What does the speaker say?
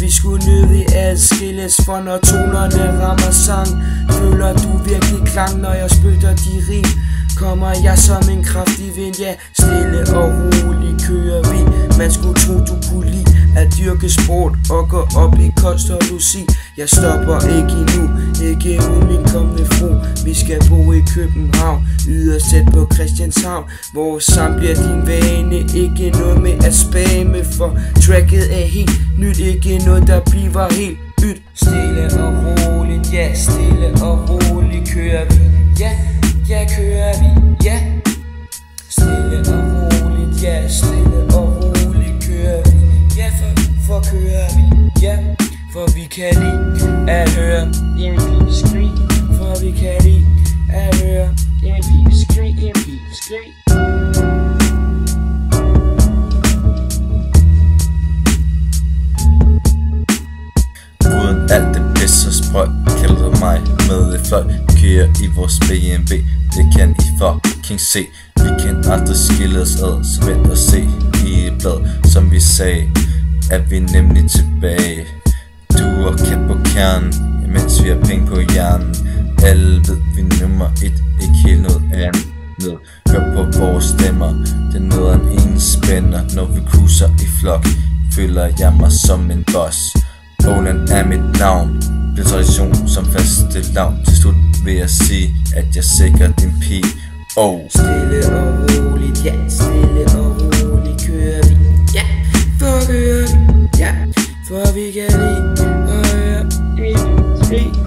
vi skulle nødig adskilles, for når tonerne rammer sang, føler du virkelig klang, når jeg spytter de rim. Kommer jeg som en kraftig vind, ja, stille og roligt kører vi. Man skulle tro du kunne lide at dyrke sport og gå op i kost og logi. Jeg stopper ikke endnu, ikke uden min kommende fru. Vi skal bo i København, yderst tæt på Christianshavn. Vores sang bliver din vane, ikke noget med at spamme, for tracket er helt nyt, ikke noget der bliver helt ydt. Stille og roligt, ja, stille og roligt kører vi, ja, ja kører vi, ja. Stille og roligt, ja, stille og roligt kører vi, ja, for kører vi, ja. For vi kan lide at høre en pige skrig, for vi kan lide at høre en pige skrig, en pige skrig. Uden alt det pis og sprøjt, kalder du mig med et fløj. Kører i vores BMW, det kan I fucking se. Vi kan aldrig skille os ad, så vent og se i et blad. Som vi sagde, er vi nemlig tilbage. Du og kæp på kernen, imens vi har penge på hjernen. Alle ved vi nummer 1, ikke helt noget andet. Hør på vores stemmer, det er noget af en spænder. Når vi cruiser i flok, føler jeg mig som en boss. Åland er mit navn, bliver tradition som faste lavn. Til slut vil jeg sige, at jeg sikrer din pige. Stille og roligt, ja, stille og roligt kører vi, ja, for kører vi, ja, for vi kan lide at høre en skrig.